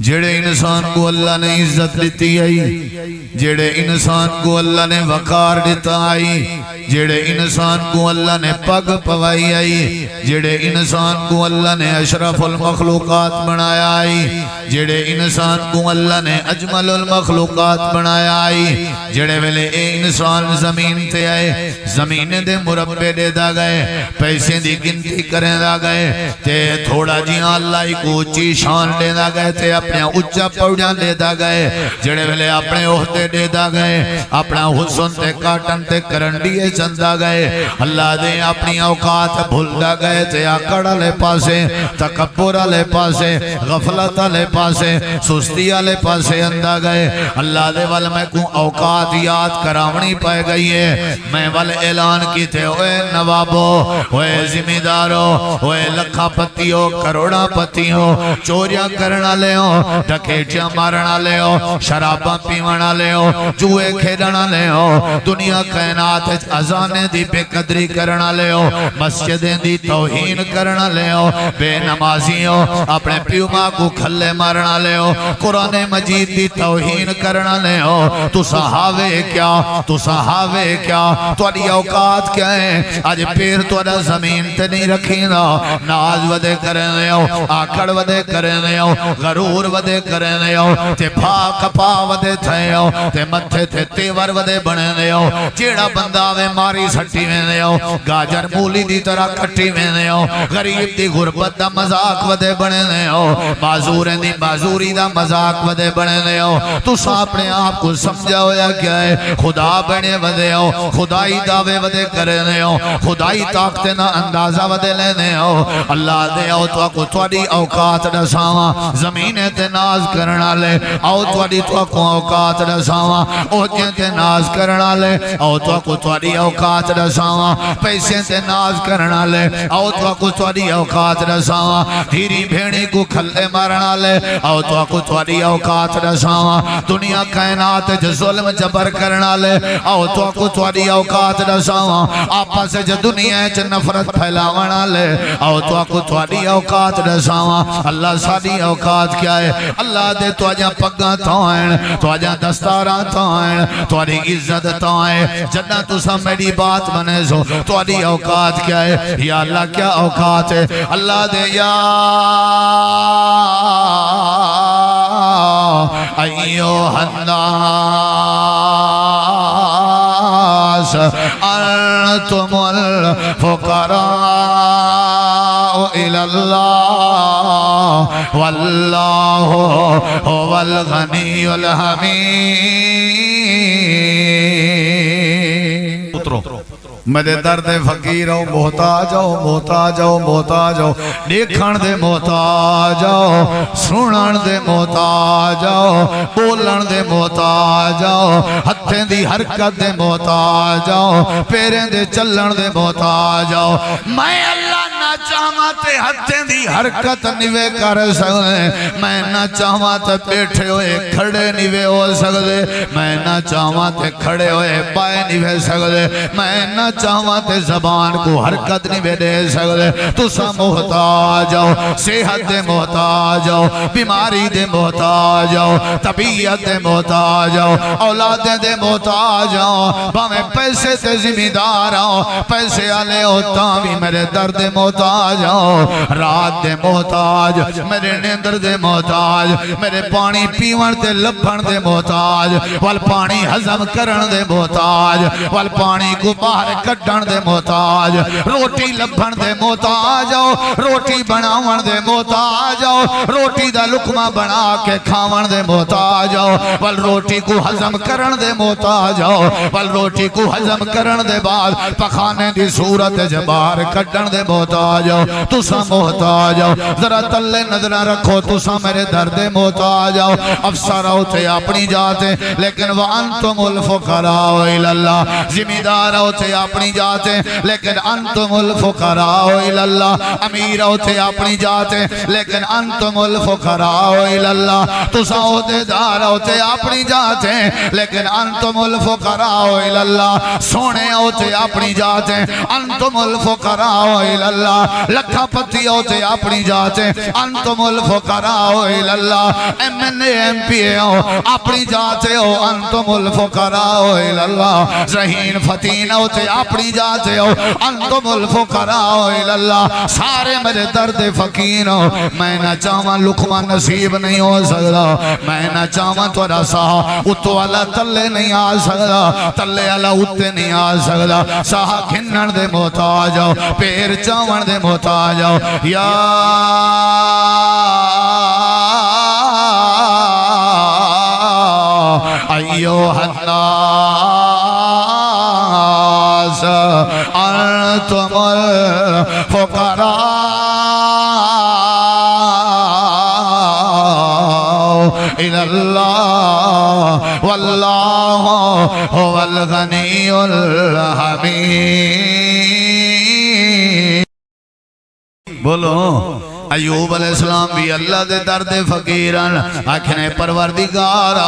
جڑے انسان کو اللہ نے عزت دیتی آئی، جڑے انسان کو اللہ نے وقار دیتا آئی، جڑے انسان کو اللہ نے پگ پوائی آئی، جڑے انسان کو اللہ نے اشرف المخلوقات بنایا آئی، جڑے انسان کو اللہ نے اجمل المخلوقات بنایا آئی، جڑے ویلے اے انسان زمین تے آئے، زمین دے مربع دے دا گئے، پیسے دی گنتی کریں دا گئے، تے تھوڑا جیاں اللہ کو اچھی شان دے دا گئے، تے اپنے اچھا پوڑیاں دے دا گئے، جڑے ویلے اپنے عہدے دے دا گئے، اپنا حسن تے کاٹن تے کرنڈیے چندہ گئے، اللہ دے اپنی اوقات بھول دا گئے، تے آکڑا لے پاسے، تکبرہ لے پاسے، غفلتہ لے پاسے، سستیہ لے پاسے اندہ گئے، اللہ دے وال میں کو اوقات یاد کراونی پائے گئی ہے، میں وال اعلان کی تھے، اوے نوابو، اوے زمیدارو، اوے لکھا پتیو، کروڑا پتیو، چوریاں کرنا لے ہو، ڈکیٹیاں مارنا لے ہو، شراباں پیوانا لے ہو، جوئے کھیلنا لے ہو، دنیا کائنات ازانے دی بے قدری کرنا لے ہو، مسجدیں دی توہین کرنا لے ہو، بے نمازیوں اپنے پیو ماں کو کھلے مارنا لے ہو، قرآن مجید دی توہین کرنا لے ہو، تو صحابے کیا، تو صحابے کیا، تو علی اوقات کیا ہے، آج پیر تو علی زمین تے نہیں رکھی نا، ناز ودے کرنے ہو، آکڑ ودے کرنے ہو، غرور ودے کرنے ہو، تے بھاک پا ودے تھے ہو، تے متھے تے تیور ودے بڑھنے ہو، جیڑا بندہ وے ماری سٹی وینے ہو، گاجر مولی دی طرح کٹی وینے ہو، غریب دی غربت دا مذاق ودے بڑھنے ہو، معذوریں دی معذوری دا مذاق ودے بڑھنے ہو، تو اپنے آپ کو سمجھا ہویا کیا ہے، خدا بنے ودے ہو، خدائی دعوے ودے کرنے ہو، خدائی طاقتیں نہ اندازہ ودے لینے ہو، اللہ دے او تو کو توڑی اوقات رساواں، زمینیں تے ناز کرنا لے، او توڑی تو کو اوقات رساواں، اوجیں تے ناز کرنا لے، او تو کو توڑی اوقات رساواں، پیسے تے ناز کرنا لے، او تو کو توڑی اوقات رساواں، دھیری بھیڑی کو کھلے مارنا لے، او تو کو توڑی اوقات رساواں، دنیا کائنات جو ظلم جبر کرنا لے، او تو کو توڑی اوقات رساواں، آپا سے جو دنیا چ نفرت پھیلاونا لے، او تو کو توڑی اوقات رساواں، اللہ ساری اوقات کیا ہے، اللہ دے تو آجا پگاں تھوائن، تو آجا دستاراں تھوائن، تو آجا عزت تھوائن، جنہ تو سا میری بات بنے سو، تو آجا اوقات کیا ہے، یا اللہ کیا اوقات ہے، اللہ دے یا ایوہ الناس انتم الفقراء الى اللہ واللہ هو الغنی الحمید۔ میرے درد فقیر ہو، محتاج ہو، محتاج ہو، محتاج ہو، دیکھن دے محتاج ہو، سنن دے محتاج ہو، بولن دے محتاج ہو، ہتھیں دی حرکت دے محتاج ہو، پیریں دے چلن دے محتاج ہو، میں اللہ نہ چاہواں تے ہتھیں دی حرکت نیوے کر سکتے، میں نہ چاہواں تے بیٹھے ہوئے کھڑے نیوے ہو سکتے، میں نہ چاہواں تے کھڑے ہوئے پائے نیوے سکتے، میں نہ چاہواں تے زبان کو حرکت نہیں دے سکتے، تو سا محتاج ہو، صحت دے محتاج ہو، بیماری دے محتاج ہو، طبیعت دے محتاج ہو، اولادیں دے محتاج ہو، باہیں پیسے تے زمیندار ہو، پیسے آلے ہوتا بھی میرے درد محتاج ہو، رات دے محتاج، میرے نیندر دے محتاج، میرے پانی پیون تے لبھن دے محتاج، وال پانی ہضم کرن دے محتاج، وال پانی کو باہر کڈن دے محتاج، روٹی لبھن دے محتاج ہو، روٹی بناون دے محتاج ہو، روٹی دا لقمہ بنا کے کھاون دے محتاج ہو، وال روٹی کو ہضم کرن دے محتاج ہو، وال روٹی کو ہضم کرن دے بعد پخانے دی صورت جبار کڈن دے محتاج ہو، تو سا محتاج ہو، ذرا تلے نظرہ رکھو، تو سا میرے درد محتاج ہو، افسر ہوتے اپنی جاتے لیکن وَأَنْتُمُ الْفُقَرَاءُ إِلَى اللَّهِ، زمیندار ہوتے اپنی جاتے لیکن انتم الفقراء الى اللہ، امیر ہوتے اپنی جاتے لیکن انتم الفقراء الى اللہ، تو عہدے دار ہوتے اپنی جاتے لیکن انتم الفقراء الى اللہ، سونے ہوتے اپنی جاتے انتم الفقراء الى اللہ، لکھا کٹھا پتی ہوتے اپنی جاتے انتم الفقراء الاللہ M N A M P A ہو اپنی جاتے ہو انتم الفقراء الاللہ ذہین فتین ہوتے اپنی جاتے ہو انتم الفقراء الاللہ سارے میرے درد فقیر ہو میں نہ چاہاں لقمہ نصیب نہیں ہو سکتا میں نہ چاہاں تو رسا اتو والا تلے نہیں آ سکتا تلے والا اتے نہیں آ سکتا ساہا کھنن دے محتاج ہو پیر چاون دے محتاج ہو یا ایوہ الناس انتم الفقراء الاللہ واللہ هو الغنی الحمید بولو ایوب علیہ السلام بھی اللہ دے درد فقیران آکھنے پروردگارا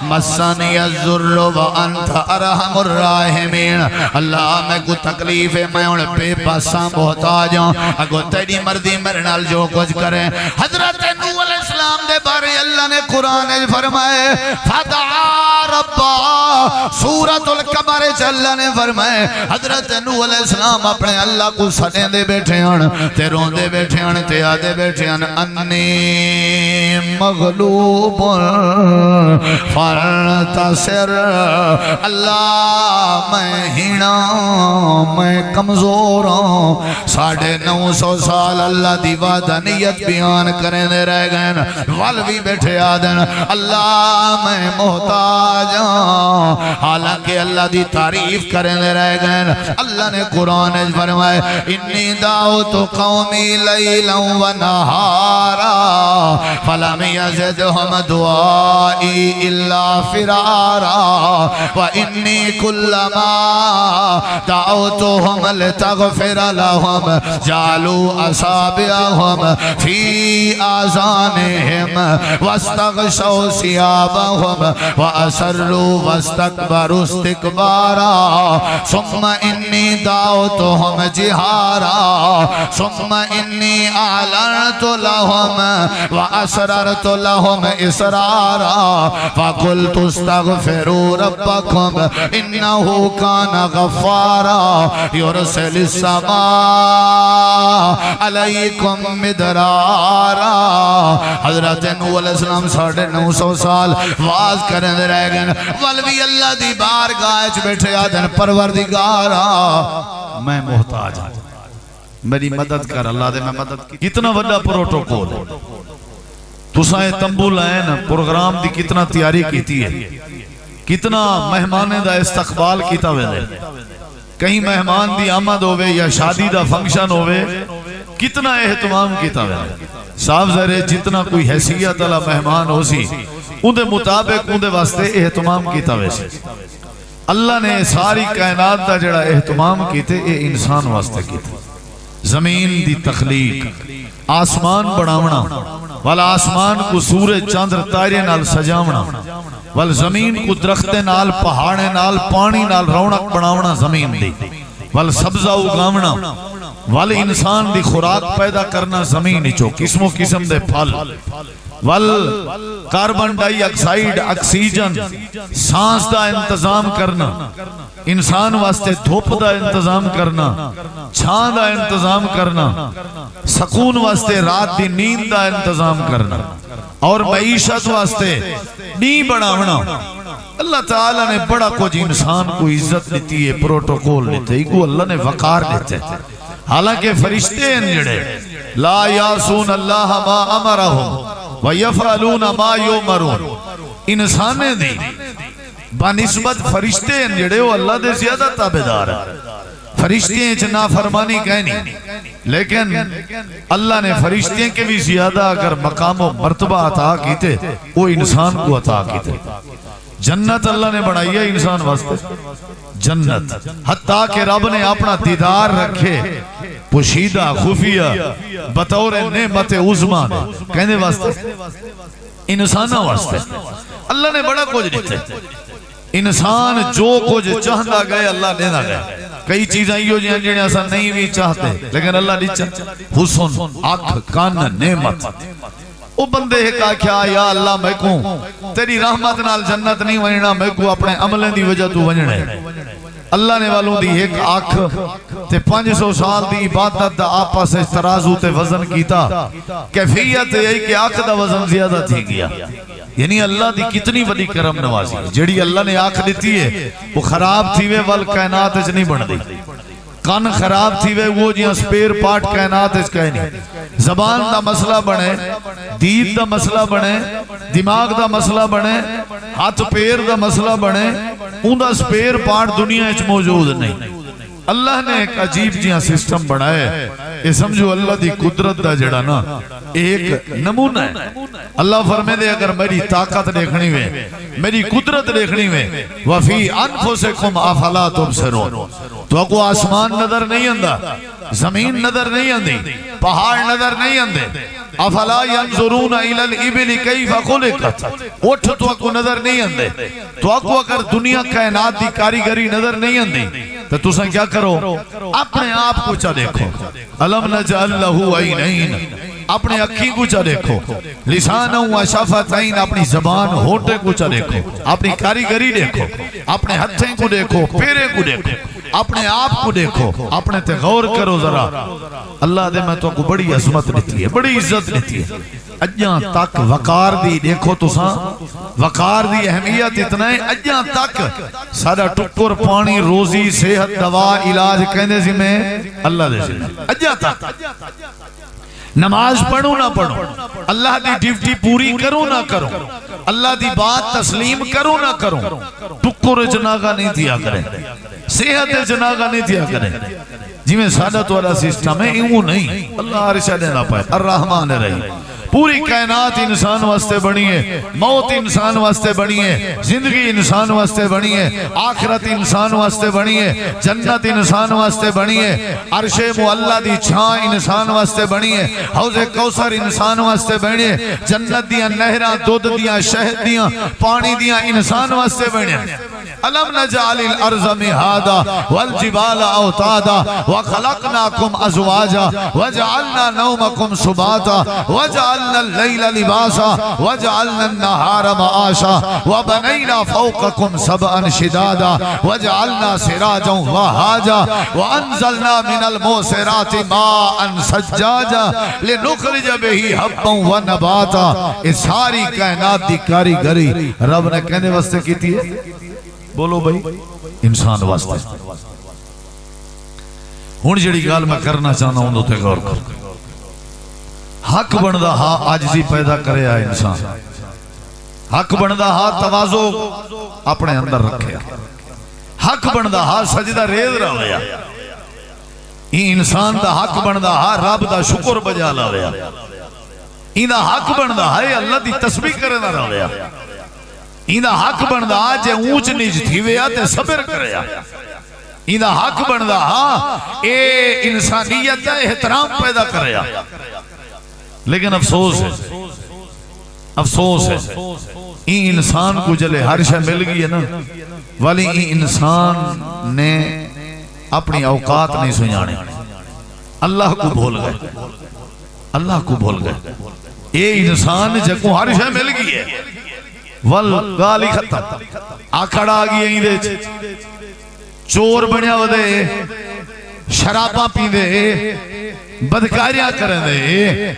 مسانی الذر وانت ارحم الراحمین اللہ میں کو تکلیف ہے میں انہیں بے پاساں محتاج ہوں اگو تیری مردی میرے نال جو کچھ کریں حضرت نوح علیہ السلام دے بارے اللہ نے قرآن فرمائے فدعا ربا سورۃ القمر اللہ نے فرمائے حضرت نوح علیہ السلام اپنے اللہ کو سنے دے بیٹھے ہن تے رون دے بیٹھے ہن تے آدھے بیٹھے ہن انی مغلوب فانتصر اللہ میں ہینا میں کمزور ہوں 950 سال اللہ دی وعدانیت بیان کریں دے رہ گئے وال بھی بیٹھے آدھن اللہ میں محتاج ہوں حالانکہ اللہ دی تعریف کریں دے رہ گئے اللہ نے قرآن فرمائے انی دعوت قومی لیلا و نہارا فلم یزدہم دعائی الا فرارا و انی کلما دعوتہم لتغفر لہم جعلوا اصابعہم فی آذانہم واستغشوا ثيابهم وأسروا واستكبروا استكبارا ثم إني دعوتهم جهارا ثم إني أعلنت لهم وأسررت لهم إسرارا فقلت استغفروا ربكم إنه كان غفارا يرسل السماء عليكم مدرارا حضرت نوح علیہ السلام 950 سال واز کریں دے رہ گئے والوی اللہ دی بارگاہ بیٹھے آدھن پروردگارا میں محتاج ہوں میری مدد کر اللہ دے میں مدد کی کتنا وڈا پروٹوکول تو سائے تنبو لائے نا پروگرام دی کتنا تیاری کیتی ہے کتنا مہمانے دا استقبال کیتا ہوئے دے کہیں مہمان دی آمد ہوئے یا شادی دا فنکشن ہوئے کتنا اہتمام کیتا ہوئے صاحب ذرے جتنا کوئی حیثیت اللہ مہمان ہو سی اندھے مطابق اندھے واسطے اہتمام کیتا ویسے اللہ نے ساری کائنات دا جڑا اہتمام کیتے اے انسان واسطے کیتے زمین دی تخلیق آسمان بڑھاونا والا آسمان کو سورج چاندر تارے نال سجاونا وال زمین کو درخت نال پہاڑے نال پانی نال رونق بڑھاونا زمین دی وال سبزہ اگاونا وال انسان دی خوراک پیدا کرنا زمین چو قسم و قسم دے پھل وال کاربن ڈائی اکسائیڈ اکسیجن سانس دا انتظام کرنا انسان واسطے دھوپ دا انتظام کرنا چھان دا انتظام کرنا سکون واسطے رات دی نیند دا انتظام کرنا اور معیشت واسطے نہیں بڑھاونا اللہ تعالیٰ نے بڑا کچھ انسان کو عزت دیتی ہے پروٹوکول دیتے ہی کو اللہ نے وقار دیتے حالانکہ فرشتے ہیں جڑے لا یاسون اللہ ما امرہم ویفعلون ما یومرون انسانے دی بنسبت فرشتے ہیں جڑے وہ اللہ دے زیادہ تابدار ہیں فرشتے ہیں چنا فرمانی کہنی لیکن اللہ نے فرشتے کے بھی زیادہ اگر مقام و مرتبہ عطا کیتے وہ انسان کو عطا کیتے جنت اللہ نے بڑھائی ہے انسان واسطے جنت حتیٰ کہ رب نے اپنا دیدار رکھے پوشیدہ خفیہ بطور نعمت عظمہ نے کہنے واسطے انسانہ واسطے اللہ نے بڑا کچھ دیتے انسان جو کچھ چاہتا گئے اللہ دینا گئے کئی چیزیں یہ جہاں جنہیں ایسا نہیں بھی چاہتے لیکن اللہ نہیں چاہتا. حسن آنکھ کان نعمت. وہ بندے کہا کیا یا اللہ میں کو تیری رحمت نال جنت نہیں ونجنا میں کو اپنے عملیں دی وجہ تو ونجنا ہے. اللہ نے والوں دی ایک آنکھ تے 500 سال دی عبادت دا آپس ترازو تے وزن کیتا. کیفیت ہے کہ آنکھ دا وزن زیادہ تھی گیا. یعنی اللہ دی کتنی بڑی کرم نوازی ہے. جیڑی اللہ نے آنکھ دیتی ہے وہ خراب تھی وے وال کائنات اچ نہیں بن دی. کان خراب تھی وے وہ جیاں سپیر پارٹ کائنات اچ کہیں نہیں. زبان دا مسئلہ بنے, دید دا مسئلہ بنے, دماغ دا مسئلہ بنے, ہاتھ پیر دا مسئلہ بنے, ان دا سپیر پارٹ دنیا اچ موجود نہیں. اللہ نے ایک عجیب جیاں سسٹم بنائے. یہ سمجھو اللہ دی قدرت دا جڑا نا ایک نمونہ ہے. اللہ فرمے دے اگر میری طاقت دیکھنی ہوئے, میری قدرت دیکھنی ہوئے, وَفِي أَنفُسِكُمْ أَفَلَا تُبْصِرُونَ. تو کو آسمان نظر نہیں آندا, زمین نظر نہیں آندی, پہاڑ نظر نہیں آندے. افلا ينظرون الى الابل كيف خلقت. اٹھ تو کو نظر نہیں آندے. تو کو اگر دنیا کائنات دی کاریگری نظر نہیں آندی تو تساں کیا کرو, اپنے آپ کو چا دیکھو. الم نجعل له عینین, اپنے اکھی کو چا دیکھو. لسانا و شفتین, اپنی زبان ہونٹے کو چا دیکھو. اپنی کاریگری دیکھو, اپنے ہتھیں کو دیکھو, پیرے کو دیکھو, اپنے آپ کو دیکھو, اپنے تے غور کرو ذرا. اللہ دے میں تو کو بڑی عظمت دیتی ہے, بڑی عزت دیتی ہے. اجاں تک وقار دی دیکھو تو ساں, وقار دی اہمیت اتنا ہے. اجاں تک سارا ٹکر پانی روزی صحت دوا علاج کہنے سے میں اللہ دے سے. اجاں تک نماز پڑھو نہ پڑھو, اللہ دی ڈیوٹی پوری کرو نہ کرو, اللہ دی بات تسلیم کرو نہ کرو, ٹکر جناغہ نہیں دیا کریں, صحت جناغہ نہیں دیا کریں. جی میں سادت والا سسٹم ہے ایوں نہیں. اللہ عرشہ دینا پائے الرحمن الرحیم. پوری کائنات انسان واسطے بنی ہے, موت انسان واسطے بنی ہے, زندگی انسان واسطے بنی ہے, آخرت انسان واسطے بنی ہے, جنت انسان واسطے بنی ہے, عرش معلیٰ دی چھاں انسان واسطے بنی ہے, حوض کوثر انسان واسطے بنی ہے, جنت دیاں نہراں دودھ دیاں شہد دیاں پانی دیاں انسان واسطے بنی ہے. الم نجعل الارض مہادا والجبال اوتادا وخلقناکم ازواجا وجعلنا نومکم سباتا وجعلنا اللیل لباسا وجعلنا النہار معاشا وبنینا فوقکم سبعا شدادا وجعلنا سراجا وہاجا وانزلنا من الموسرات ماء سجاجا لنخرج بہی حبا ونباتا. اس ساری کائنات دی کاریگری رب نے کہنے واسطے کی تھی ہے. بولو بھائی انسان واسطے. ہون جڑی گال میں کرنا چاہنا ہوں تے غور کر. حق بندہ ہا عاجزی پیدا کرے آئے انسان, حق بندہ ہا تواضع اپنے اندر رکھے, حق بندہ ہا سجدہ ریز رہا, یہ انسان دا حق بندہ ہا رب دا شکر بجا لاویا, این دا حق بندہ ہے اللہ دی تسبیح کرنا رہا, ایندہ حق بندہ جے اونچ نیچ تھی ویا تے صبر کریا. ایندہ حق بندہ اے انسانیت دا احترام پیدا کریا. لیکن افسوس ہے, افسوس ہے این انسان کو جلے ہر شے مل گئی ہے نا, والی این انسان نے اپنی اوقات نہیں سنجانے, اللہ کو بھول گئے, اللہ کو بھول گئے. اے انسان جے کو ہر شے مل گئی ہے ول گالی ختم, آکھڑ آگئی ہیں دے, چور بنیا ودے, شراباں پی دے, بدکاریاں کریں دے,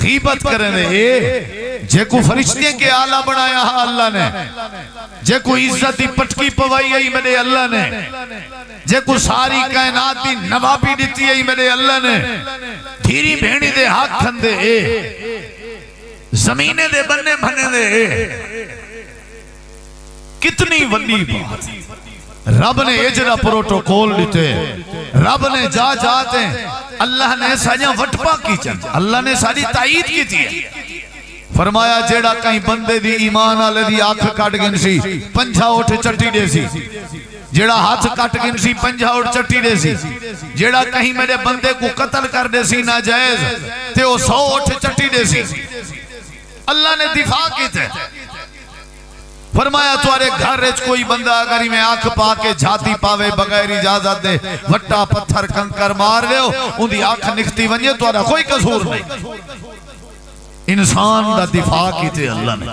غیبت کریں دے. جے کو فرشتے کے آلہ بنایا ہاں اللہ نے, جے کو عزت دی پٹکی پوائی ہے میرے اللہ نے, جے کو ساری کائنات دی نوابی دیتی ہے میرے اللہ نے, دھیری بھینی دے ہاتھ کھن دے, زمینے دے بننے بھنے دے. کتنی ولی بات. رب نے اجرا پروٹوکول دیتے, رب نے جا جاتے, اللہ نے ساجاں وٹپا کی چند, اللہ نے ساری تائید کی تھی. فرمایا جیڑا کہیں بندے دی ایمان آلے دی آنکھ کٹ گن سی پنجھا اٹھ چٹی دے سی, جیڑا ہاتھ کٹ گن سی پنجھا اٹھ چٹی دے سی, جیڑا کہیں میرے بندے کو قتل کر دے سی ناجائز تے وہ 100 اٹھ چٹی دے سی. اللہ نے دفاع کی تھے. فرمایا تمہارے گھر وچ کوئی بندہ اگر میں آنکھ پا کے جھاتی پاوے بغیر اجازت دے وٹا پتھر کنکر مار دیو ان دی آنکھ نکھتی ونجے تمہارا کوئی قصور نہیں. انسان دا دفاع کیتے اللہ نے.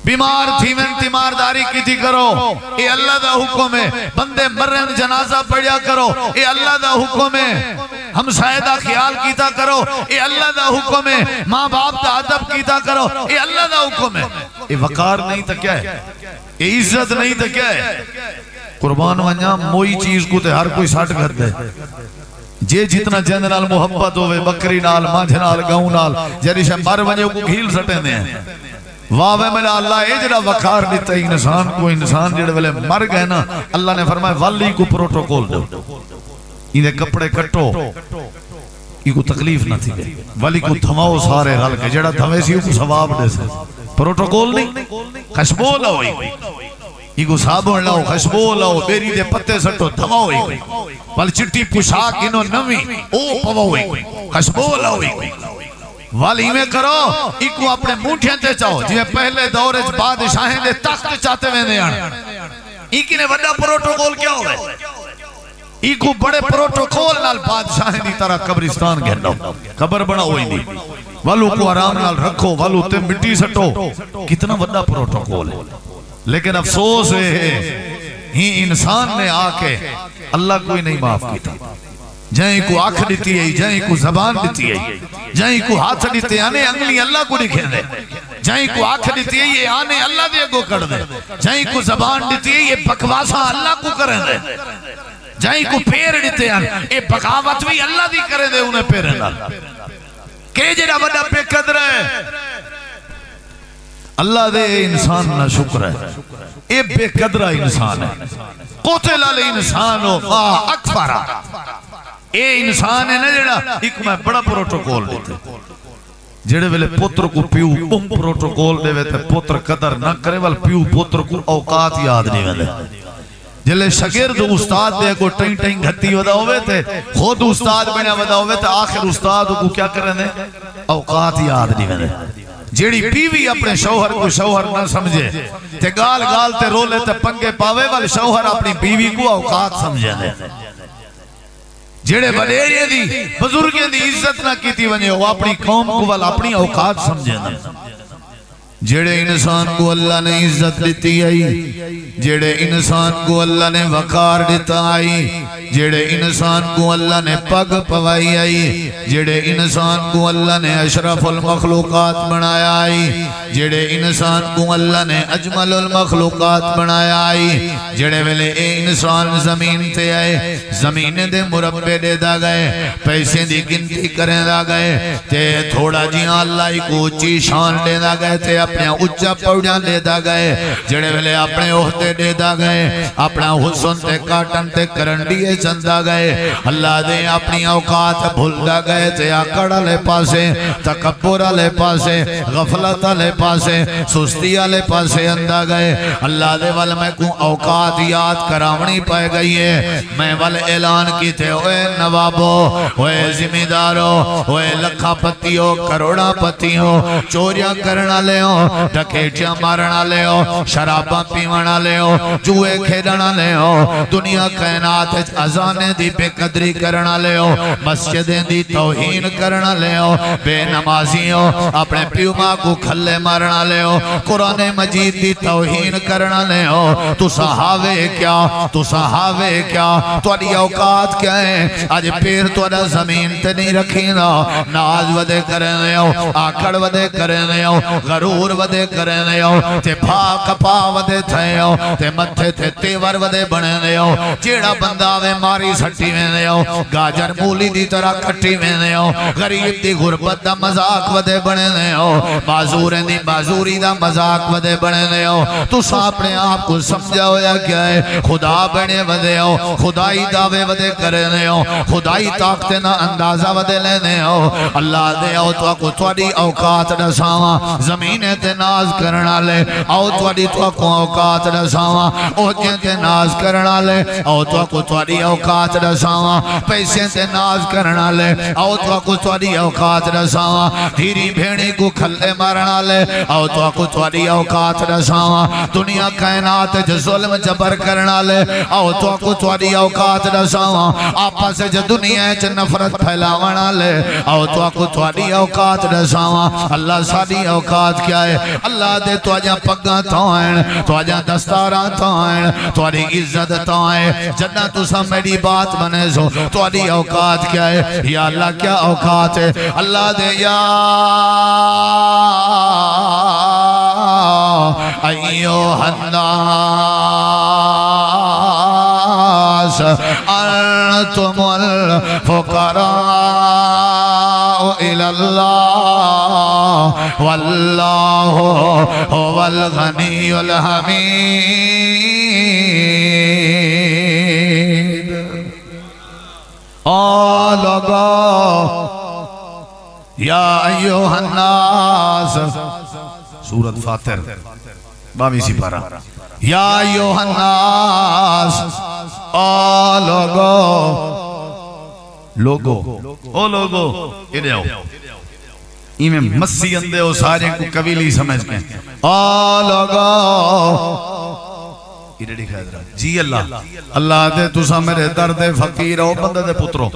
بیمار تھی میں تیمارداری کی تھی کرو اے اللہ دا حکم ہے. بندے مرن جنازہ پڑھیا کرو اے اللہ دا حکم ہے. ہم سائدہ خیال کیتا کرو اے اللہ دا حکم ہے. ماں باپ دا ادب کیتا کرو اے اللہ دا حکم ہے. اے وقار نہیں تا کیا ہے؟ اے عزت نہیں تا کیا ہے؟ قربان ونجا موئی چیز کو تے ہر کوئی ساٹھ کر دے. جے جتنا جن نال محبت ہوئے بکری نال مانجھ نال گاؤں نال جریشہ مر ونجے کو گھیل سٹیں دے ہیں. واوے ملا اللہ اے جڑا وقار دیتا ہے انسان کو. انسان جڑے والے مر گئے نا اللہ نے فرمایا والی کو پروٹوکول دو انہیں کپڑے کٹو یہ کو تکلیف نہ تھی گئی. والی کو دھماؤ سارے رل کے جڑا دھمے سی کو ثواب دے سے. پروٹوکول نہیں خشبو لاؤ یہ کو صابن لاؤ خشبو لاؤ بیری دے پتے سٹو دھماؤ وال چٹی پوشاک انہوں نمی او پواؤ خشبو لاؤ والی میں کرو ایکو اپنے مونٹھیں تے چاہو جی پہلے دورے بادشاہیں دے تخت چاہتے میں دے آنے ایکی نے وڈا پروٹوکول کیا ہو گئے. ایکو بڑے پروٹوکول نال بادشاہیں دی طرح قبرستان گھنڈو قبر بنا ہوئی نہیں والو کو آرام نال رکھو والو تے مٹی سٹو. کتنا وڈا پروٹوکول ہے. لیکن افسوس ہے ہی انسان نے آکے اللہ کوئی نہیں معاف کیتا. جائیں کو آنکھ دیتی ہے جائیں کو زبان دیتی ہے جائیں کو ہاتھ دیتے آنے انگلی اللہ کو دکھیں دے. جائیں کو آنکھ دیتی ہے یہ آنے اللہ دے کو کر دے. جائیں کو زبان دیتی ہے یہ بکواسا اللہ کو کریں دے. جائیں کو پیر دیتے ہیں یہ بغاوت بھی اللہ دی کریں دے انہیں پیریں دا. کہ جڑا بڑا پہ قدر ہے اللہ دے انسان نہ شکر ہے. اے بے قدرہ انسان ہے. قتل الانسان ما اکفرہ. اے انسان ہے نا جڑا ایک میں بڑا پروٹوکول دیتے جڑے ویلے پتر کو پیو پروٹوکول دے ویتے پتر قدر نہ کرے وال پیو پتر کو اوقات یاد نہیں ویلے. جلے شگرد استاد دے کو ٹنگ ٹنگ گھتی ودا ہوئے تھے خود استاد بنیا ودا ہوئے تھے آخر استاد کو کیا کرنے دے اوقات یاد نہیں ویلے. جیڑی بیوی اپنے شوہر کو شوہر نہ سمجھے تے گال گال تے رولے تے پنگے پاوے والے شوہر اپنی بیوی کو اوقات سمجھے دے. جیڑے بڑیرے دی بزرگیں دی عزت نہ کیتی ونجے وہ اپنی قوم کو والا اپنی اوقات سمجھے دے. جیڑے انسان کو اللہ نے عزت دیتی آئی جیڑے انسان کو اللہ نے وقار دیتا آئی جیڑے انسان کو اللہ نے پگ پوائی آئی جیڑے انسان کو اللہ نے اشرف المخلوقات بنایا آئی جیڑے انسان کو اللہ نے اجمل المخلوقات بنایا آئی جیڑے ویلے اے انسان زمین تے آئے زمین دے مربع دے دا گئے پیسے دی گنتی کریں دا گئے تے تھوڑا جیاں اللہ کو اچھی شان دے دا گئے تے اپنے اچھا پوڑیاں دے دا گئے جڑے ویلے اپنے عہدے دے دا گئے اپنا حسن تے کاٹن تے کرنڈیے چندہ گئے اللہ دے اپنی اوقات بھول دا گئے تے آکڑا لے پاسے تکبرہ لے پاسے غفلتہ لے پاسے سستیہ لے پاسے اندہ گئے اللہ دے وال میں کو اوقات یاد کراونی پائے گئی ہے میں وال اعلان کی تھے اوے نوابو اوے زمیدارو اوے لکھا پتیوں کروڑا پتیوں چوریاں کرنا لے ہو ڈکیٹیاں مارنا لے ہو شراباں پیوانا لے ہو جوئے کھیڑنا لے ہو دنیا کائنات ازانے دی بے قدری کرنا لے ہو مسجدیں دی توہین کرنا لے ہو بے نمازیوں اپنے پیو ماں کو کھلے مارنا لے ہو قرآن مجید دی توہین کرنا لے ہو تو صحابے کیا تو علی اوقات کیا ہے آج پیر تو علی زمین تے نہیں رکھینا ناز ودے کرنے ہو آکڑ ودے کرنے ہو غرور ودے کرنے ہو تے پھا کپا ودے تھے ہو تے متھے تے تیور ودے بنے ہو جیڑا بندہ وے ماری سٹی میں ہو گاجر مولی دی طرح کٹی میں ہو غریب دی غربت دا مذاق ودے بنے ہو معذوریں دی معذوری دا مذاق ودے بنے ہو تو ساپنے آپ کو سمجھا ہویا کیا ہے خدا بنے ودے ہو خدائی دعوے ودے کرنے ہو خدائی طاقتے نہ اندازہ ودے لینے ہو اللہ دے ہو تو کو توڑی اوقات نساواں زمین تے ناز کرنا لے آؤ توڑی تو کو اوقات رساواں عہدے تے ناز کرنا لے آؤ تو کو توڑی اوقات رساواں پیسے تے ناز کرنا لے آؤ تو کو توڑی اوقات رساواں دھیری بھیڑی کو کھلے مارنا لے آؤ تو کو توڑی اوقات رساواں دنیا کائنات جو ظلم جبر کرنا لے آؤ تو کو توڑی اوقات رساواں آپا سے جو دنیا چ نفرت پھیلاونا لے آؤ تو کو توڑی اوقات رساواں اللہ ساری اوقات کیا ہے اللہ دے تو آجا پگاں تھائیں تو آجا دستاراں تھائیں تو آری عزت تھائیں جنہ تو سب میری بات بنے سو تو آری اوقات کیا ہے یا اللہ کیا اوقات ہے اللہ دے یا ایوہ الناس انتم الفقراء الى اللہ واللہ هو الغنی الحمید لوگو یا ایوہ الناس سورت فاتر 22 سپارہ یا ایوہ الناس لوگو ادھے ہو میں مسی اندے ہو سارے کو قبیلی سمجھ گئے لوگو جی اللہ دے تُسا میرے درد فقیر ہو بندے دے پترو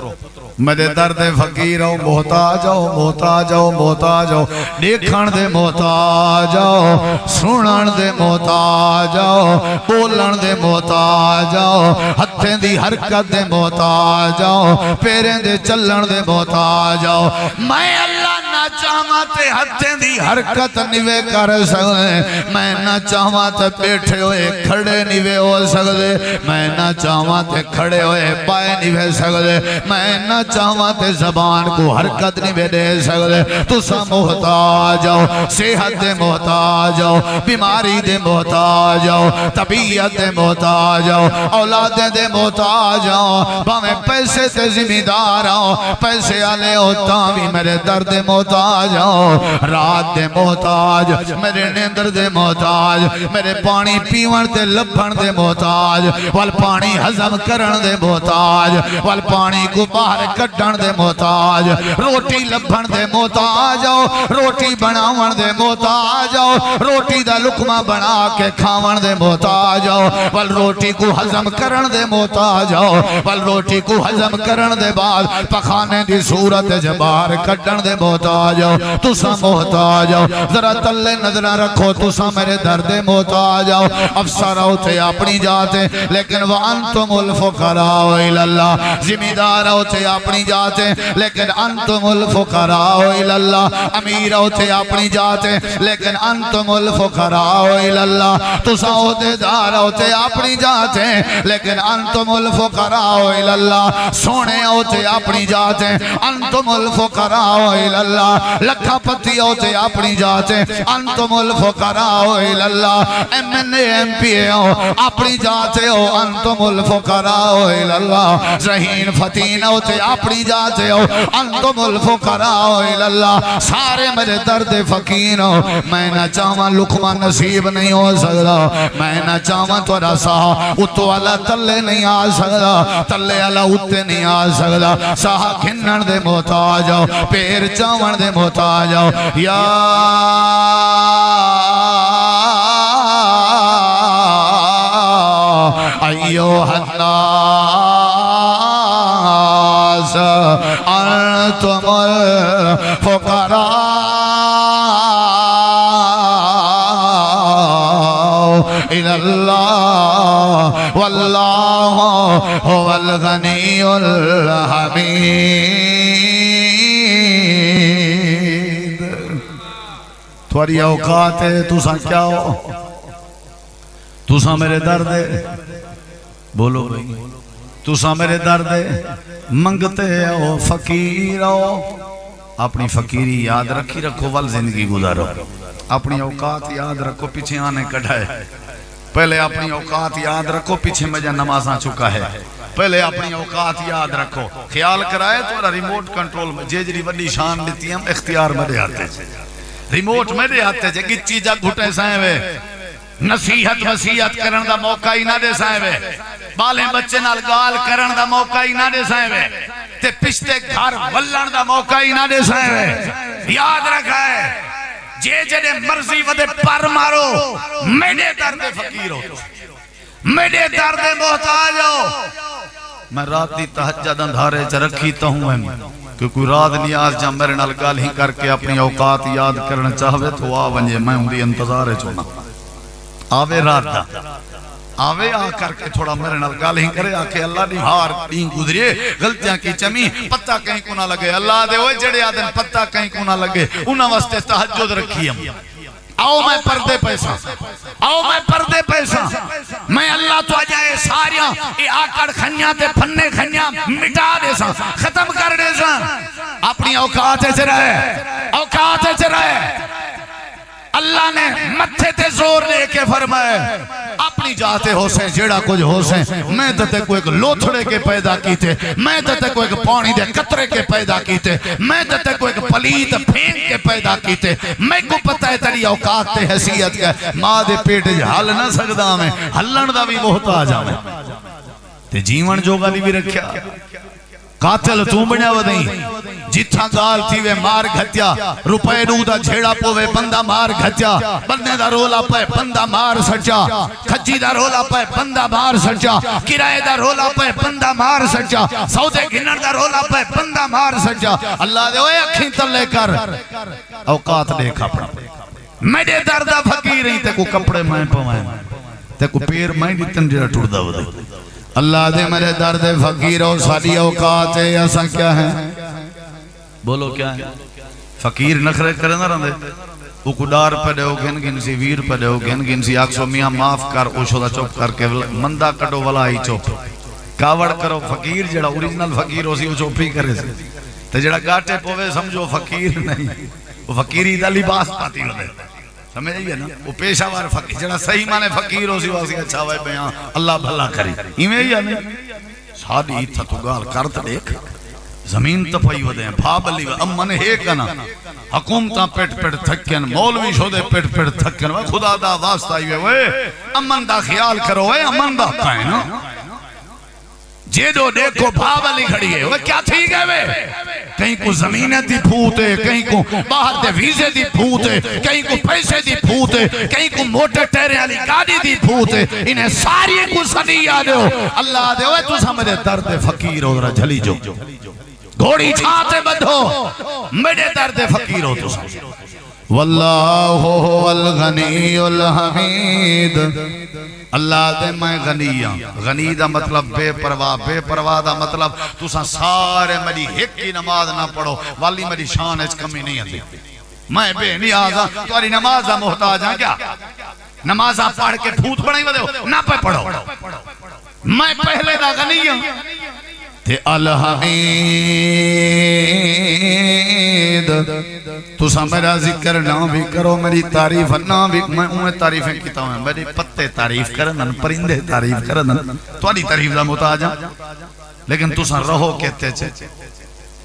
میرے درد فقیر ہو محتاج ہو محتاج ہو محتاج ہو دیکھن دے محتاج ہو سنن دے محتاج ہو بولن دے محتاج ہو ہتھیں دی حرکت دے محتاج ہو پیریں دے چلن دے محتاج ہو میں اللہ نہ چاہواں تے ہتھیں دی حرکت نیوے کر سکتے میں نہ چاہواں تے بیٹھے ہوئے کھڑے نیوے ہو سکتے میں نہ چاہواں تے کھڑے ہوئے پائے نیوے سکتے میں نہ چاہواں تے زبان کو حرکت نہیں دے سکتے تسا محتاج ہو صحت دے محتاج ہو بیماری دے محتاج ہو طبیعت دے محتاج ہو اولاد دے محتاج ہو باویں پیسے تے ذمہ دار ہو پیسے آلے ہو تاوی میرے درد دے محتاج ہو رات دے محتاج میرے نیندر دے محتاج میرے پانی پیون تے لبھن دے محتاج وال پانی ہضم کرن دے محتاج وال پانی کو باہر کٹن دے محتاج روٹی لبھن دے محتاج ہو روٹی بناون دے محتاج ہو روٹی دا لقمہ بنا کے کھاون دے محتاج ہو وال روٹی کو ہضم کرن دے محتاج ہو وال روٹی کو ہضم کرن دے بعد پخانے دی صورت جبار کٹن دے محتاج ہو تسا محتاج ہو ذرا تلے نظرہ رکھو تسا میرے درد محتاج ہو افسر ہوتے اپنی جاتے لیکن وَأَنْتُمُ الْفُقَرَاءُ إِلَى اللَّهِ ذمہ ہوتے اپنی جاتے لیکن انتم الفقراء الى اللہ امیر ہوتے اپنی جاتے لیکن انتم الفقراء الى اللہ تسا ہوتے دار ہوتے اپنی جاتے لیکن انتم الفقراء الى اللہ سونے ہوتے اپنی جاتے انتم الفقراء الى اللہ لکھا پتی ہوتے اپنی جاتے انتم الفقراء الى اللہ ایم پی ہو اپنی جاتے ہو انتم الفقراء الى اللہ ذہین فتین ہوتے اپنی جاتے ہو انتم الفقراء الى اللہ سارے میرے درد فقیر ہو میں نہ چاہواں لقمہ نصیب نہیں ہو سکتا میں نہ چاہواں تو رسا اتو والا تلے نہیں آ سکتا تلے والا اتے نہیں آ سکتا ساہا کھنن دے محتاج ہو پیر چاون دے محتاج ہو یا ایوہ الناس انتم الفقراء الى اللہ واللہ هو الغنی الحمید تھوڑی اوقات ہے تُسا کیا ہو تُسا میرے درد ہے بولو بھئی تُسا میرے درد ہے منگتے ہو فقیر ہو اپنی فقیری یاد رکھی رکھو وال زندگی گزارو اپنی اوقات یاد رکھو پیچھے آنے کڑھائے پہلے اپنی اوقات یاد رکھو پیچھے میں جا نمازاں چکا ہے پہلے اپنی اوقات یاد رکھو خیال کرائے تو ریموٹ کنٹرول میں جیجری وڈی شان دیتی ہم اختیار میں دے آتے ریموٹ میرے ہاتھ سے گچی جا گھٹے سائیں وے نصیحت وصیحت کرن دا موقع ہی نہ دے سائیں وے بالیں بچے نال گال کرن دا موقع ہی نہ دے سائیں وے تے پشتے گھر ولن دا موقع ہی نہ دے سائیں وے یاد رکھا ہے جے جے مرضی ودے پر مارو میرے درد فقیر ہو میرے درد محتاج ہو میں رات دی تہجد اندھارے چ رکھیتا ہوں کہ کوئی رات نیاز جا میرے نال گال ہی کر کے اپنی اوقات یاد کرنا چاہوے تو آ ونجے میں ہوں دی انتظار چونا آوے رات دا آوے آ کر کے تھوڑا میرے نال گال ہی کرے آکے اللہ نے ہار دین گزریے غلطیاں کی چمی پتہ کہیں کو نہ لگے اللہ دے ہوئے جڑے آدن پتہ کہیں کو نہ لگے انہاں واسطے تہجد رکھی ہم آؤ میں پردے پیسہ آؤ میں پردے پیسہ میں اللہ تو آجائے ساریاں اے آکڑ کھنیاں تے پھنے کھنیاں مٹا دے سا ختم کر دے سا اپنی اوقات سے رہے اللہ نے متھے تے زور دے کے فرمائے اپنی جاتے ہو سے جیڑا کچھ ہو سے میں تے کوئی ایک لوتھڑے کے پیدا کیتے میں تے کوئی ایک پانی دے قطرے کے پیدا کیتے میں تے کوئی ایک پلیت پھینک کے پیدا کیتے میں کو پتہ ہے تیری اوقات تے حیثیت کا ماں دے پیٹ حل نہ سکدا میں ہلن دا بھی محتاج میں تے جیون جوگا بھی رکھیا قاتل تو بنیا ودیں جتھا گال تھی وے مار گھتیا روپے نو دا جھیڑا پوے بندہ مار گھتیا بندے دا رولا پے بندہ مار سچا کھجی دا رولا پے بندہ مار سچا کرائے دا رولا پے بندہ مار سچا سودے گھنر دا رولا پے بندہ مار سچا اللہ دے اوے اکھیں تلے کر اوقات دیکھا پڑا میرے دردہ فقیر ہی تے کو کپڑے میں پوائیں تے کو پیر میں دیتن جڑا ٹوڑ دا ودے اللہ دے میرے درد فقیر ہو ساری اوقات ہے ایسا کیا ہے بولو کیا ہے فقیر نخرے کرے نہ رہنے وہ کڈار پڑے ہو گھن گھن سی ویر پڑے ہو گھن گھن سی آکسو میاں معاف کر اوشو دا چوپ کر کے مندہ کٹو والا ہی چوپ کاوڑ کرو فقیر جڑا اوریجنل فقیر ہو سی وہ چوپی کرے سی تو جڑا گاٹے پوے سمجھو فقیر نہیں وہ فقیری دا لباس پاتی ہو دے سمجھ آئیے نا وہ پیشہ وار فقیر جڑا صحیح مانے فقیر ہو سی واسی اچھا ہوئے بیاں اللہ بھلا کری ایمیں ہی آنے سادی ایتھا تو گال کرت دیکھ زمین تپائی ودیں بھابلی و امن ہے کنا حکومتاں پیٹ پیٹ تھکن مولوی شو دے پیٹ پیٹ تھکن خدا دا واسطہ ہی وے امن دا خیال کرو وے امن دا کائیں نا جے دو دیکھو بھابلی کھڑی ہے وہ کیا تھی گئے وے کہیں کو زمینیں دی پھوتے کہیں کو باہر دے ویزے دی پھوتے کہیں کو پیسے دی پھوتے کہیں کو موٹر ٹیرے علی گاڑی دی پھوتے انہیں ساری کو صدی یاد ہو اللہ دے ہوئے تو سمجھے درد فقیر ہو رہا جھلی جو گھوڑی چھاتے بدھو میرے درد فقیر ہو تو سمجھے واللہ والغنی الحمید اللہ دے میں غنیاں غنی دا مطلب بے پرواہ دا مطلب تُساں سارے میری ایک کی نماز نہ پڑھو والی میری شان اچھ کمی نہیں آتی میں بے نیازاں تمہاری نمازہ محتاج ہیں کیا نمازہ پڑھ کے پھوت پڑھیں ودے ہو نہ پہ پڑھو میں پہلے دا غنیاں تے الحمید تُساں میرا ذکر نہ بھی کرو میری تعریف نہ بھی میں انہیں تعریفیں کیتا ہوں میری پتے تعریف کرنن پرندے تعریف کرنن تواری تعریف دا محتاج ہیں لیکن تُساں رہو کہتے چھے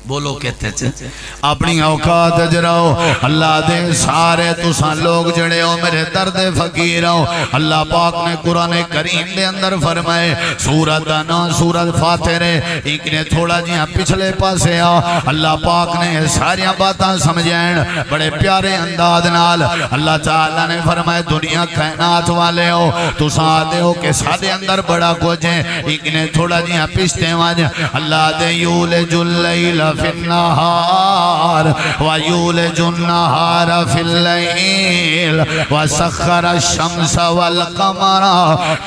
بولو کہتے چھے اپنی اوقات اجراؤ اللہ دے سارے تُساں لوگ جڑے ہو میرے درد فقیر ہو اللہ پاک نے قرآن کریم دے اندر فرمائے سورت نا سورت فاتر ایک نے تھوڑا جیاں پچھلے پاسے آؤ اللہ پاک نے ساریاں باتاں سمجھیں بڑے پیارے انداز نال اللہ تعالیٰ نے فرمائے دنیا کائنات والے ہو تُساں آدھے ہو کہ سادے اندر بڑا کچھ ہے ایک نے تھوڑا جیاں پچھتے واجہ اللہ دے یولج اللیل فی النہار ویولج النہار فی اللیل وسخر الشمس والقمر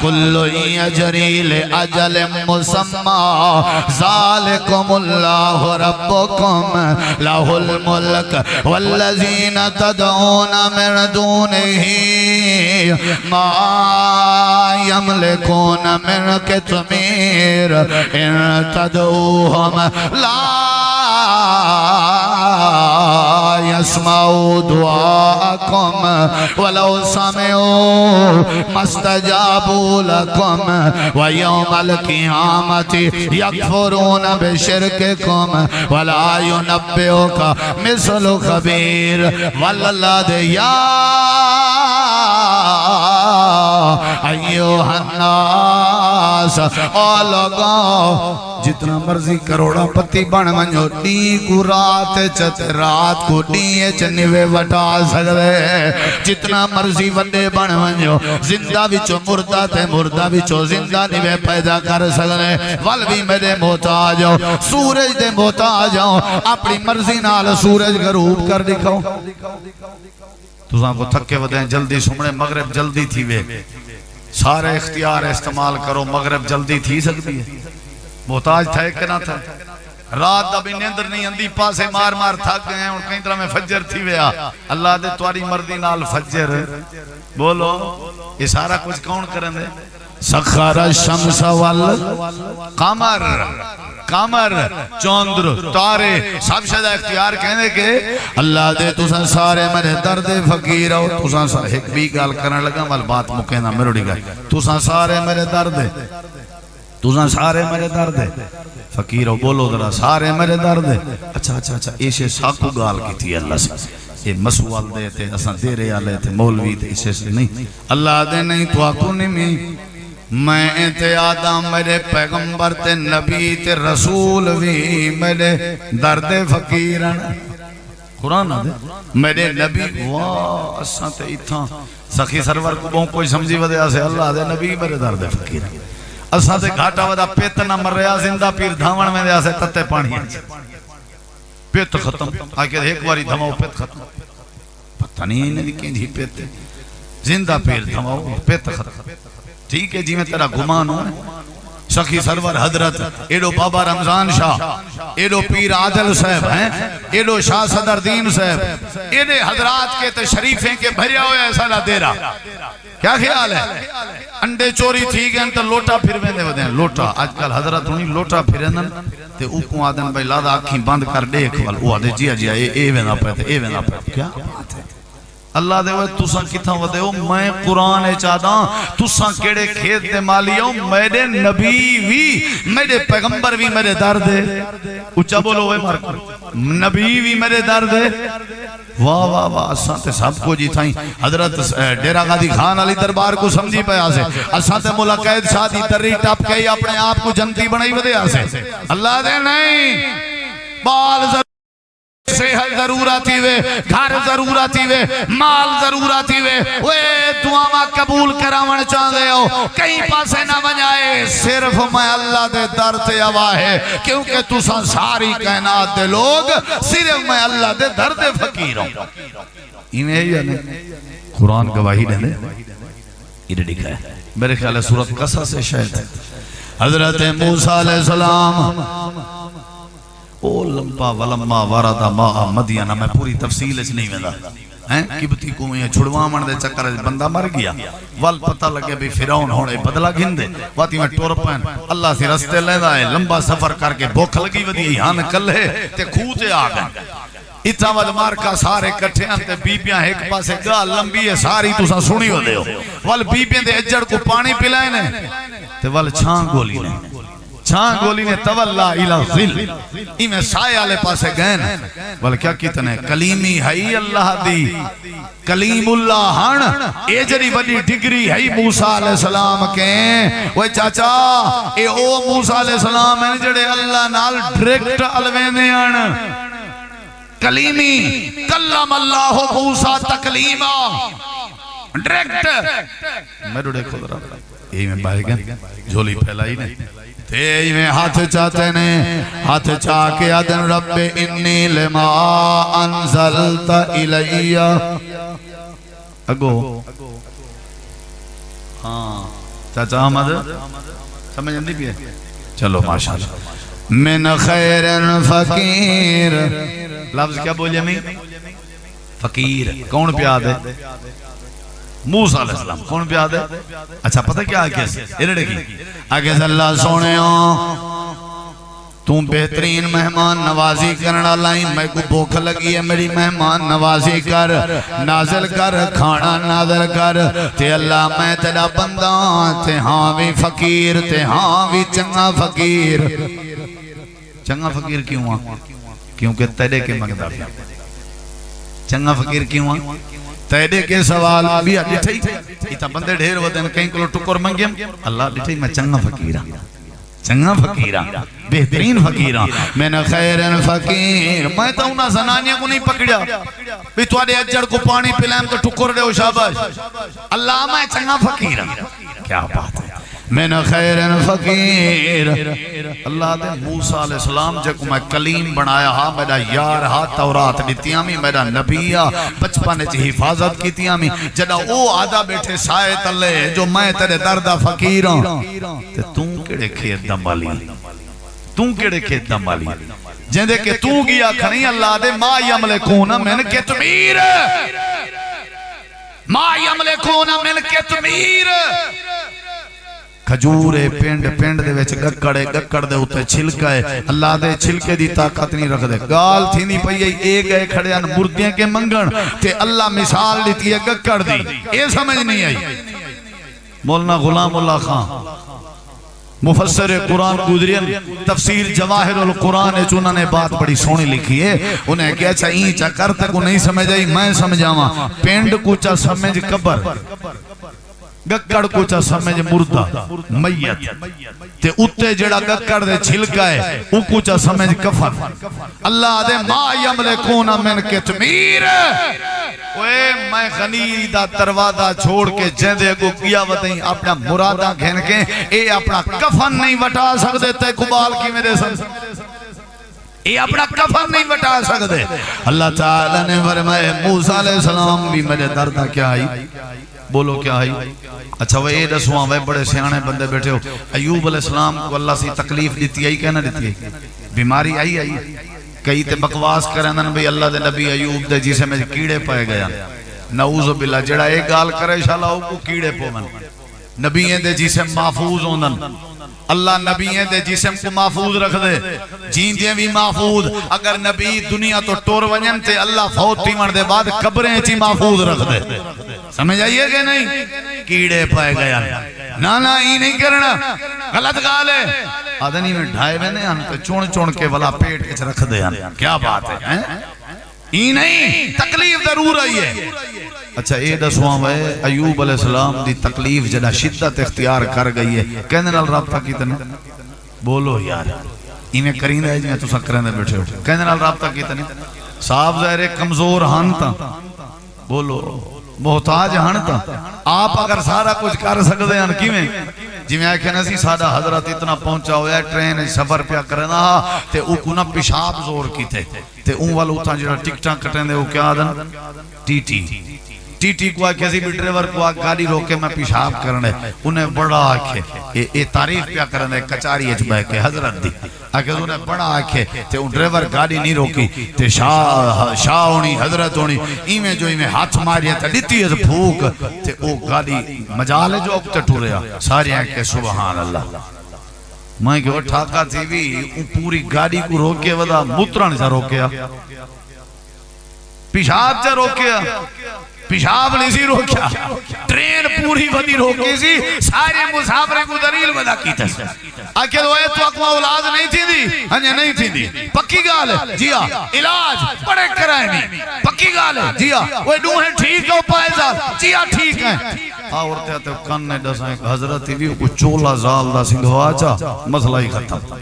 کل یجری لأجل مسمى ذالکم اللہ ربکم لہ الملک والذین تدعون من دونه ما یملکون من کتمیر ان تدعوهم لا يسمعوا دعاءكم ولو سمعوا ما استجابوا لكم ويوم القيامة يكفرون بشرككم ولا ينبئك مثل خبير والله يا ایوہ الناس او لوگوں جتنا مرضی کروڑا پتی بن ونجو ڈی کو رات چت رات کو ڈی چنوے وٹا سکتے جتنا مرضی وڈے بن ونجو زندہ بچو مردہ تے مردہ بچو زندہ نوے پیدا کر سکتے ول بھی میرے محتاج ہو سورج دے محتاج ہو اپنی مرضی نال سورج غروب کر دکھاؤ تُساں کو تھکے ودیں جلدی سمڑے مغرب جلدی تھی وے سارے اختیار استعمال کرو مغرب جلدی تھی سکتی ہے محتاج تھا کہ نہ تھا رات ابھی نیندر نہیں اندھی پاسے مار مار تھک گئے ہیں اور کہیں طرح میں فجر تھی ویا اللہ دے تواری مردی نال فجر بولو یہ سارا کچھ کون کریں دے سخر الشمس والقمر قمر چوندر تارے سب شدہ اختیار کہنے کے اللہ دے تُساں سارے میرے درد فقیر ہو تُساں سارے ایک بھی گال کرنے لگا مل بات مکینہ میروڑی گئی تُساں سارے میرے درد تُساں سارے میرے درد فقیر ہو بولو ذرا سارے میرے درد اچھا اچھا اچھا ایشے ساکو گال کی تھی اللہ سے یہ مسوال دے تھے اساں دیرے آلے تھے مولوی تھے اسے سے نہیں اللہ دے نہیں تو آکو نہیں میں تے آدم میرے پیغمبر تے نبی تے رسول بھی میرے درد فقیرن قرآن دے میرے نبی واہ اساں تے اتھاں سخی سرور کو بہن کوئی سمجھی ودے آسے اللہ دے نبی میرے درد فقیرن اساں تے گھاٹا ودا پیت نہ مر رہا زندہ پیر دھاون میں دے آسے تتے پانی پیت ختم آکے ایک باری دھماؤ پیت ختم پتہ نہیں انہیں کہیں جی پیت زندہ پیر دھماؤ پیت ختم ٹھیک ہے جی میں تیرا گمان ہوں سخی سرور حضرت ایڈو بابا رمضان شاہ ایڈو پیر عادل صاحب ہیں ایڈو شاہ صدر دین صاحب ایڈے حضرات کے تشریفیں کے بھریا ہوئے ایسا نہ دے رہا کیا خیال ہے انڈے چوری تھی گئے تو لوٹا پھر میں دے ودیں لوٹا آج کل حضرت ہونی لوٹا پھرنن تے اوکوں آدن بھائی لادا آنکھیں بند کر دیکھ وال وہ آدھے جی جی اے وینا پہتے اے وینا پہتے کیا بات ہے اللہ دے وے تُساں کتھاں ودے ہو میں قرآن چاہداں تُساں کیڑے کھیت دے مالی ہو میرے نبی بھی میرے پیغمبر بھی میرے درد ہے اچھا بولو وے مرکو نبی بھی میرے درد ہے واہ واہ واہ اساں تے سب کو جی تھائیں حضرت ڈیرہ غادی خان علی دربار کو سمجھی پہ آسے اساں تے مولا قید شادی تری ٹپ کے اپنے آپ کو جنتی بنائی ودے آسے اللہ دے نہیں بال صحت ضرورتی وے گھر ضرورتی وے مال ضرورتی وے وے دعا قبول کراون چاہتے ہو کہیں پاسے نہ بنائے صرف میں اللہ دے در تے آوا ہے کیونکہ تُساں ساری کائنات دے لوگ صرف میں اللہ دے در دے فقیر ہوں انہیں ہے یا نہیں قرآن گواہی دے دے انہیں لکھا ہے میرے خیال ہے سورۃ قصص سے شاید حضرت موسیٰ علیہ السلام او لمبا ولما واردا ما مدینہ میں پوری تفصیل اس نہیں ویندا ہیں کبتی کو میں چھڑواون دے چکر بندہ مر گیا ول پتہ لگے بھی فرعون ہونے بدلا گھندے واتی میں ٹور پین اللہ سے رستے لیندا ہے لمبا سفر کر کے بھوک لگی ودی ہن کلے تے کھو تے آ گئے اتنا ود مار کا سارے کٹھے تے بیبیاں ایک پاسے گال لمبی ہے ساری تساں سنی ودے ہو ول بیبیاں دے اجڑ کو پانی پلائے نے تے ول چھان گولی نے چھان گولی نے تولا الہ ظل میں سائے آلے پاسے گئے بل کیا کتنے کلیمی ہے اللہ دی کلیم اللہ ہن اے جری بڑی ڈگری ہے موسیٰ علیہ السلام کے وہ چاچا اے او موسیٰ علیہ السلام ہے جڑے اللہ نال ڈریکٹ الوینے آن کلیمی کلم اللہ موسیٰ تکلیمہ ڈریکٹ میرے دیکھو ذرا یہی میں باہر گئے جھولی پھیلائی نہیں تیج میں ہاتھ چاہتے نے ہاتھ چاہ کے آدن رب انی لما انزلت الیہ اگو ہاں چاچا احمد سمجھ اندھی بھی ہے چلو ماشاءاللہ من خیر فقیر لفظ کیا بولیا میں فقیر کون پیاد ہے موسیٰ علیہ السلام کون پہ آدھے اچھا پتہ کیا آگے سے انہیں دیکھی آگے سے اللہ سونے ہوں تو بہترین مہمان نوازی کرنا لائی، میں کو بھوک لگی ہے میری مہمان نوازی کر، نازل کر کھانا نازل کر، تے اللہ میں تیرا بندہ تے ہاں بھی فقیر تے ہاں بھی چنگا فقیر۔ چنگا فقیر کیوں ہاں؟ کیونکہ تیرے کے منگدہ بھی چنگا فقیر کیوں ہاں؟ تیرے کے سوال بھی ڈٹھائی ایتا بندے ڈھیر ودن کہیں کلو ٹکر منگیم اللہ ڈٹھائی میں چنگا فقیرہ، چنگا فقیرہ، بہترین فقیرہ، میں نے خیرن فقیر، میں تو انہا زنانیہ کو نہیں پکڑیا بھی تو آدھے اجڑ کو پانی پلائم تو ٹکر دے ہو شاباش، اللہ میں چنگا فقیرہ، کیا بات ہے، میں نے خیرن فقیر۔ اللہ دے موسیٰ علیہ السلام جے کو میں کلیم بنایا ہاں، میرا یار ہاں، تورات دیتیاں میں میرا نبی ہاں، بچپانے چی حفاظت کیتیاں میں، جدہ او آدھا بیٹھے سائے تلے جو میں تیرے دردہ فقیر ہوں، تے توں کیڑے کھیت دمبالی، توں کیڑے کھیت دمبالی، جندے کہ توں گیا کھنی اللہ دے ما یملکون من کتمیر، ما یملکون من کتمیر، کھجورے پینڈ پینڈ دے ویچ گکڑے گکڑ دے ہوتے چھلکے، اللہ دے چھلکے دی طاقت نہیں رکھ دے، گال تھی نہیں پئی ایک گئے کھڑے ان مردیاں کے منگن تے اللہ مثال دیتی ہے گکڑ دی، یہ سمجھ نہیں آئی۔ مولانا غلام اللہ خان مفسر قرآن گزرین تفسیر جواہر القرآن انہوں نے بات بڑی سونی لکھی ہے، انہیں کیا اچھا اینچا کرتے کو نہیں سمجھ آئی، میں سمجھاواں پینڈ کوچا سمجھ قبر، گکڑ کوچا سمجھ مردہ میت، تے اتے جڑا گکڑ دے چھلکا ہے او کوچا سمجھ کفن، اللہ دے ما یملکون من کتمیر، اوے میں غنی دا دروازہ چھوڑ کے جیندے کو کیا وطیں اپنا مرادہ گھن کے اے اپنا کفن نہیں وٹا سکتے تے قبال کی میرے سن، اے اپنا کفن نہیں وٹا سکتے۔ اللہ تعالیٰ نے فرمائے موسیٰ علیہ السلام بھی میرے دردہ کیا آئی، بولو کیا آئی؟ اچھا وہ اے دسواں وہ بڑے سیانے بندے بیٹھے ہو، ایوب علیہ السلام کو اللہ سے تکلیف دیتی آئی کہنا دیتی ہے، بیماری آئی آئی، کئی تے بکواس کرندن بھی اللہ دے نبی ایوب دے جسے میں کیڑے پائے گیا، نعوذ باللہ جڑا ایک گال کرے شالا کو کیڑے پومن، نبییں دے جسے محفوظ ہوندن، اللہ نبییں دے جسم کو محفوظ رکھ دے، جیندیں بھی محفوظ، اگر نبی دنیا تو ٹور ونجن تے اللہ فوت تیمن دے بعد قبریں چی محفوظ رکھ دے، سمجھ آئیے کہ نہیں؟ کیڑے پائے گیا نانا ہی نہیں کرنا، غلط گال ہے، آدھنی میں ڈھائے میں نہیں ہم تو چون چون کے والا پیٹ اچھ رکھ دے، کیا بات ہے، ہی نہیں تکلیف ضرور آئی ہے۔ اچھا اے دسواں وہ ایوب علیہ السلام دی تکلیف جڑا شدت اختیار کر گئی ہے، کہنے نال رابطہ کیتنے؟ بولو یار ایمیں کرین ہے جنہیں تو سکرین دے بیٹھے ہو، کہنے نال رابطہ کیتنے؟ صاحب ظاہر کمزور ہنتا، بولو محتاج ہنتا، آپ اگر سارا کچھ کر سکتے ہیں کی میں جی میں آئے کہنا سی سادہ حضرت اتنا پہنچا ہویا ہے ٹرین سفر پیا کرنا تے او کنا پیشاب زور کی تے اون والو اتنا جڑا ٹکٹاں کٹیں دے وہ کیا آدھن ٹی ٹی کو آکے سی بھی ڈریور کو آکے گاڑی روکے میں پیشاب کرنے انہیں بڑا آکے یہ تعریف پیا کرنے کچاری اچھ بہ کے حضرت دی آکے انہیں بڑا آکے تے ان ڈریور گاڑی نہیں روکی تے شاہ ہونی حضرت ہونی ایمیں جو ایمیں ہاتھ ماریا تا دیتی ہے پھوک تے او گاڑی مجالے جو اکتے ٹوریا ساری آکے سبحان اللہ میں کہ وہ ٹھاکا تھی بھی ان پوری گاڑی کو روکے ودا متران سے روکیا پیشاب سے روکیا پیشاب نہیں سی روکیا ٹرین پوری ودی روکی سی سارے مسافریں کو دلیل ودا کی تھا آکے دوئے تو اقوہ اولاد نہیں تھی دی ہنیا نہیں تھی دی پکی گال ہے جی ہاں علاج بڑے کرائے نہیں پکی گال ہے جی ہاں وہ دوہیں ٹھیک ہے پائے زال جی ہاں ٹھیک ہے آورتے آتے کاننے ڈسائیں حضرت بھی کو چولا زال دا سنگھو آچا مسئلہ ہی ختم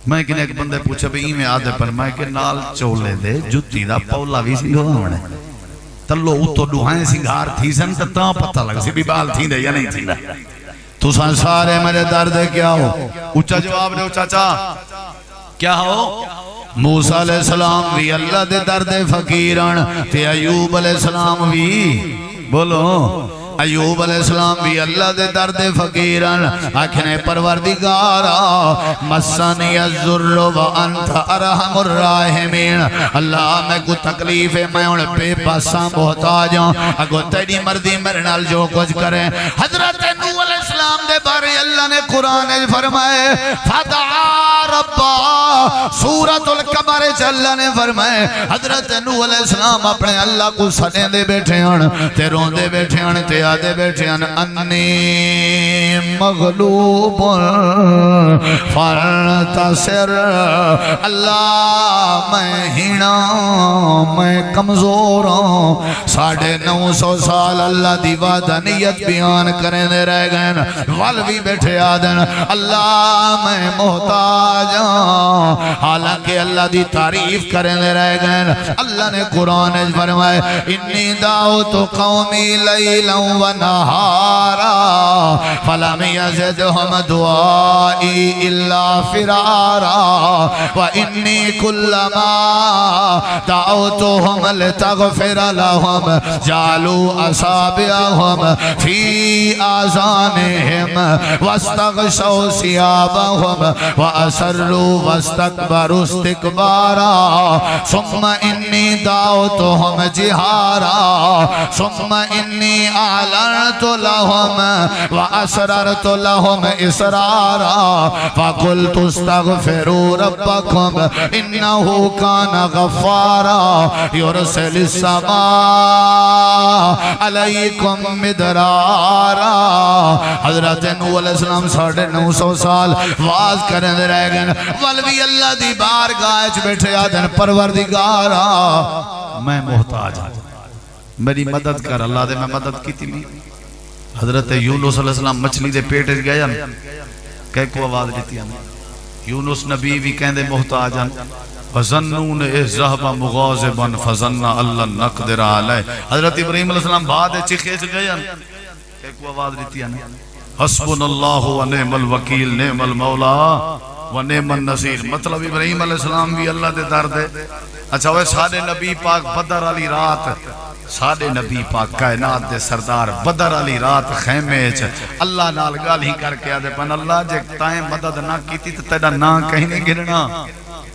میں کنے ایک بندے پوچھا بھی میں آدھے پر میں کہ نال چولے دے جتی دا پولا بھی سنگھو آمنے تلو اتو دوہائیں سنگھار تھی سن تا پتہ لگ سی بھی بال تھی دے یا نہیں تھی دے تو سارے میرے درد کیا ہو اچھا جواب دے چاچا کیا ہو موسیٰ علیہ السلام بھی اللہ دے درد فقیران تے ایوب علیہ السلام بھی بولو ایوب علیہ السلام بھی اللہ دے درد فقیران آکھنے پروردگارا مسانی الذر و انت ارحم الراحمین اللہ میں کو تکلیف ہے میں انہیں بے پاساں محتاج ہوں اگو تیری مردی میرے نال جو کچھ کریں حضرت نوح علیہ السلام السلام دے بارے اللہ نے قرآن فرمائے فدعا ربا سورۃ القمر اللہ نے فرمائے حضرت نوح علیہ السلام اپنے اللہ کو سنے دے بیٹھے ہیں تے رون دے بیٹھے ہیں تے آدے بیٹھے ہیں انی مغلوب فانتصر اللہ میں ہینا میں کمزور ہوں 950 سال اللہ دی وحدانیت بیان کریں دے رہ گئے وال بھی بیٹھے آدن اللہ میں محتاج ہوں حالانکہ اللہ دی تعریف کریں دے رہ گئے اللہ نے قرآن فرمائے انی دعوت قومی لیلا و نہارا فلم یزدہم دعائی الا فرارا وانی کلما دعوتہم لتغفر لہم جعلوا اصابعہم فی آذانہم واستغشوا ثیابہم واسروا واستکبروا استکبارا ثم انی دعوتہم جہارا ثم انی اعلنت لہم واسررت لہم اسرارا فقلت استغفروا ربکم انہو کان غفارا یرسل السماء علیکم مدرارا حضرت نوح علیہ السلام 950 سال واز کرنے رہ گئے ولوی اللہ دی بارگاہ بیٹھے آدھن پروردگارا میں محتاج ہوں میری مدد کر اللہ دے میں مدد کی تھی حضرت یونس علیہ السلام مچھلی دے پیٹ گیا کہ کو آواز دیتی ہے یونس نبی بھی کہندے محتاج ہیں فظنون اذهب مغاضبا فظن اللہ نقدر علیہ حضرت ابراہیم علیہ السلام بعد چکھے گئے کہ کو آواز دیتی ہے حسبنا اللہ و نعم الوکیل نعم المولا و نعم النصیر مطلب ابراہیم علیہ السلام بھی اللہ دے در دے اچھا وہ سارے نبی پاک بدر علی رات سارے نبی پاک کائنات دے سردار بدر علی رات خیمے اللہ نال گال ہی کر کے آدھے پن اللہ جے تائیں مدد نہ کیتی تو تیرا نہ کہیں نہیں گرنا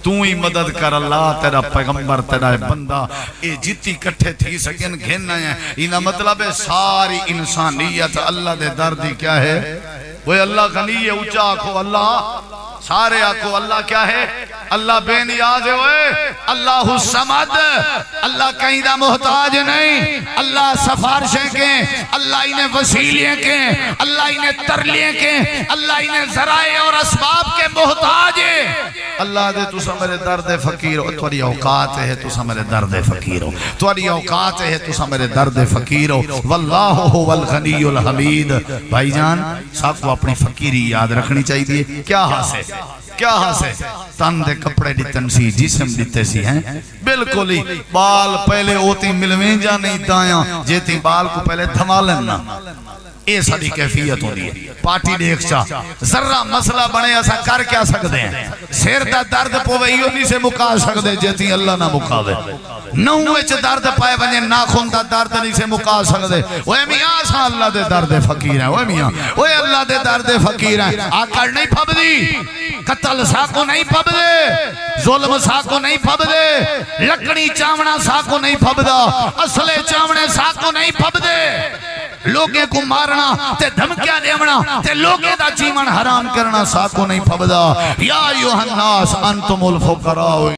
تو ہی مدد کر اللہ تیرا پیغمبر تیرا بندہ اے جتی کٹھے تھی سکن گھننا ہے انہا مطلب ہے ساری انسانیت اللہ دے دردی کیا ہے وہ اللہ غنی ہے اچھا آکھو اللہ سارے آکھو اللہ کیا ہے اللہ بے نیاز ہے اللہ الصمد اللہ کہیں دا محتاج نہیں اللہ سفارشیں کے اللہ انہیں وسیلیں کے اللہ انہیں ترلیں کے اللہ انہیں ذرائع اور اسباب کے محتاج ہے اللہ دے تو سمرے درد فقیر ہو تواری اوقات ہے تو سمرے درد فقیر ہو تواری اوقات ہے تو سمرے درد فقیر ہو واللہ هو الغنی الحمید بھائی جان سب کو اپنی فقیری یاد رکھنی چاہیے کیا حاصل کیا حاصل تن دے کپڑے دیتن سی جسم دیتے سی ہیں بلکل ہی بال پہلے ہوتی ملویں جا نہیں دائیاں جیتی بال کو پہلے دھمالن نہ اے ساری کیفیت ہو دی ہے پارٹی دیکھ چاہ ذرہ مسئلہ بنے ایسا کر کیا سکتے ہیں سیر دا درد پوئیوں نہیں سے مکا سکتے جیتی اللہ نہ مکا دے نوچ درد پائے بنے ناخون دا درد نہیں سے مکا سکتے وہ میاں سا اللہ دے درد فقیر ہیں وہ میاں وہ اللہ دے درد فقیر ہیں آکڑ نہیں پھب دی قتل ساکو نہیں پھب دے ظلم ساکو نہیں پھب دے لکڑی چامنا ساکو نہیں پھب دا اصلے چامنے ساکو نہیں پھب دے لوگے کو مارنا تے دھمکیاں دیمنا تے لوگے دا جیون حرام کرنا ساکو نہیں پھب دا یا ایوہ الناس انتم الفقراء